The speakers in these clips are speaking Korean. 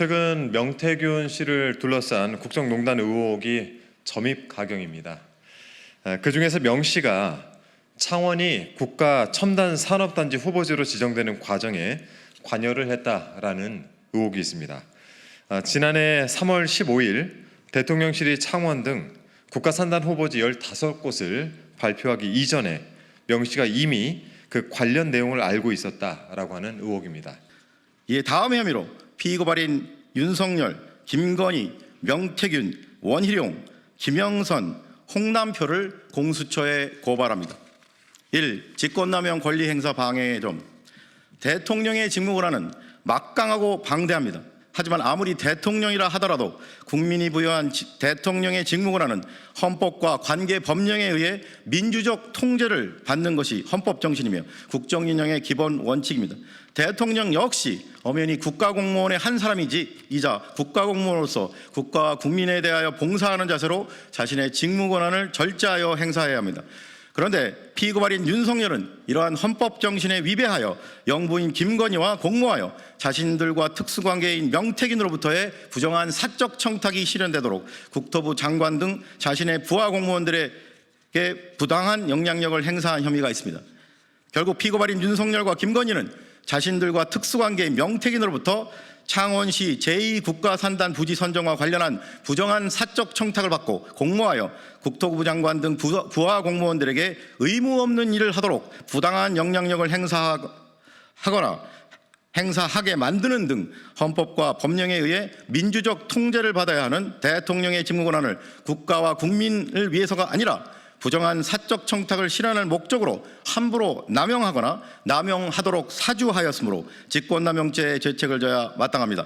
최근 명태균 씨를 둘러싼 국정농단 의혹이 점입가경입니다. 그중에서 명 씨가 창원이 국가 첨단 산업단지 후보지로 지정되는 과정에 관여를 했다라는 의혹이 있습니다. 지난해 3월 15일 대통령실이 창원 등 국가 산단 후보지 15곳을 발표하기 이전에 명 씨가 이미 그 관련 내용을 알고 있었다라고 하는 의혹입니다. 이에 다음 혐의로 피고발인 윤석열, 김건희, 명태균, 원희룡, 김영선, 홍남표를 공수처에 고발합니다. 1. 직권남용 권리행사 방해의 점. 대통령의 직무 권한은 막강하고 방대합니다. 하지만 아무리 대통령이라 하더라도 국민이 부여한 대통령의 직무 권한은 헌법과 관계 법령에 의해 민주적 통제를 받는 것이 헌법 정신이며 국정운영의 기본 원칙입니다. 대통령 역시 엄연히 국가공무원의 한 사람이자 국가공무원으로서 국가와 국민에 대하여 봉사하는 자세로 자신의 직무 권한을 절제하여 행사해야 합니다. 그런데 피고발인 윤석열은 이러한 헌법 정신에 위배하여 영부인 김건희와 공모하여 자신들과 특수관계인 명태균으로부터의 부정한 사적 청탁이 실현되도록 국토부 장관 등 자신의 부하 공무원들에게 부당한 영향력을 행사한 혐의가 있습니다. 결국 피고발인 윤석열과 김건희는 자신들과 특수관계인 명태균으로부터 창원시 제2국가산단 부지 선정과 관련한 부정한 사적 청탁을 받고 공모하여 국토부 장관 등 부하 공무원들에게 의무 없는 일을 하도록 부당한 영향력을 행사하게 만드는 등 헌법과 법령에 의해 민주적 통제를 받아야 하는 대통령의 직무 권한을 국가와 국민을 위해서가 아니라 부정한 사적 청탁을 실현할 목적으로 함부로 남용하거나 남용하도록 사주하였으므로 직권남용죄의 죄책을 져야 마땅합니다.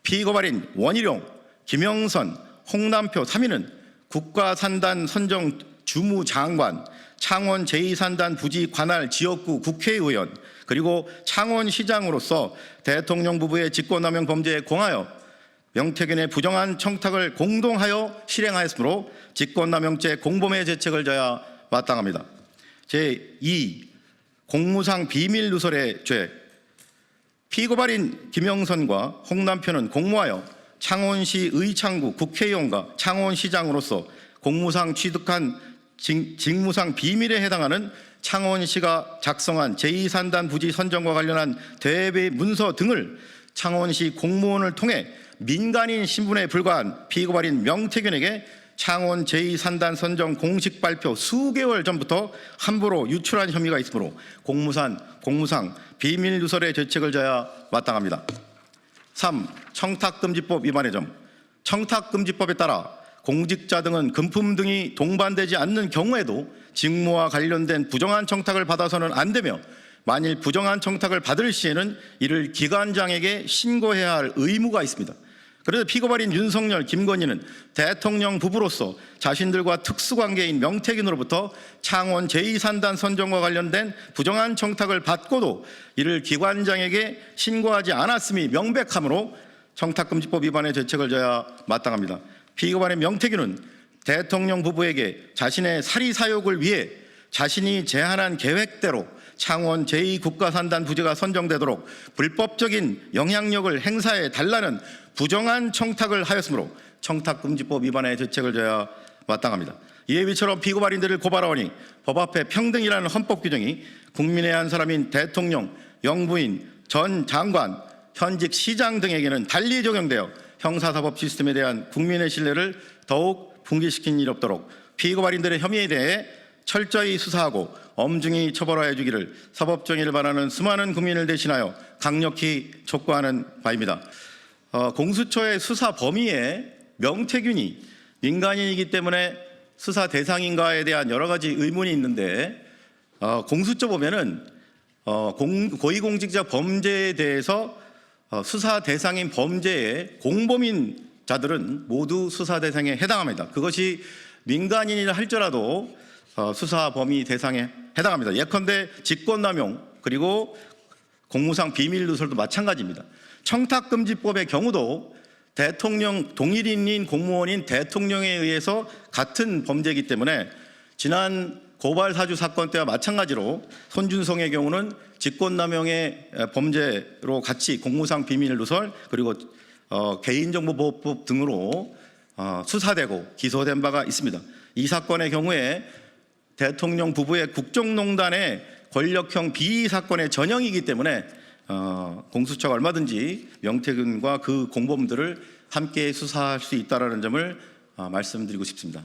피고발인 원희룡, 김영선, 홍남표 3인은 국가산단 선정 주무장관, 창원 제2산단 부지 관할 지역구 국회의원 그리고 창원시장으로서 대통령 부부의 직권남용 범죄에 공하여 명태균의 부정한 청탁을 공동하여 실행하였으므로 직권남용죄 공범의 죄책을 져야 마땅합니다. 제2. 공무상 비밀누설의 죄. 피고발인 김영선과 홍남표는 공모하여 창원시 의창구 국회의원과 창원시장으로서 공무상 취득한 직무상 비밀에 해당하는 창원시가 작성한 제2산단 부지 선정과 관련한 대외 문서 등을 창원시 공무원을 통해 민간인 신분에 불과한 피고발인 명태균에게 창원 제2산단 선정 공식 발표 수개월 전부터 함부로 유출한 혐의가 있으므로 공무상 비밀누설의 죄책을 져야 마땅합니다. 3. 청탁금지법 위반의 점. 청탁금지법에 따라 공직자 등은 금품 등이 동반되지 않는 경우에도 직무와 관련된 부정한 청탁을 받아서는 안 되며 만일 부정한 청탁을 받을 시에는 이를 기관장에게 신고해야 할 의무가 있습니다. 그래서 피고발인 윤석열, 김건희는 대통령 부부로서 자신들과 특수관계인 명태균으로부터 창원 제2산단 선정과 관련된 부정한 청탁을 받고도 이를 기관장에게 신고하지 않았음이 명백하므로 청탁금지법 위반의 죄책을 져야 마땅합니다. 피고발인 명태균은 대통령 부부에게 자신의 사리사욕을 위해 자신이 제안한 계획대로 창원 제2국가산단 부지가 선정되도록 불법적인 영향력을 행사해 달라는 부정한 청탁을 하였으므로 청탁금지법 위반의 죄책을 져야 마땅합니다. 이에 위처럼 피고발인들을 고발하오니 법 앞에 평등이라는 헌법 규정이 국민의 한 사람인 대통령, 영부인, 전 장관, 현직 시장 등에게는 달리 적용되어 형사사법 시스템에 대한 국민의 신뢰를 더욱 붕괴시킨 일 없도록 피고발인들의 혐의에 대해 철저히 수사하고 엄중히 처벌하여 주기를 사법정의를 바라는 수많은 국민을 대신하여 강력히 촉구하는 바입니다. 공수처의 수사 범위에 명태균이 민간인이기 때문에 수사 대상인가에 대한 여러 가지 의문이 있는데 공수처 보면은 고위공직자 범죄에 대해서 수사 대상인 범죄의 공범인자들은 모두 수사 대상에 해당합니다. 그것이 민간인이라 할지라도 수사 범위 대상에 해당합니다. 예컨대 직권남용 그리고 공무상 비밀누설도 마찬가지입니다. 청탁금지법의 경우도 대통령 동일인인 공무원인 대통령에 의해서 같은 범죄이기 때문에 지난 고발사주 사건 때와 마찬가지로 손준성의 경우는 직권남용의 범죄로 같이 공무상 비밀누설 그리고 개인정보보호법 등으로 수사되고 기소된 바가 있습니다. 이 사건의 경우에 대통령 부부의 국정농단의 권력형 비리 사건의 전형이기 때문에 공수처가 얼마든지 명태균과 그 공범들을 함께 수사할 수 있다는 점을 말씀드리고 싶습니다.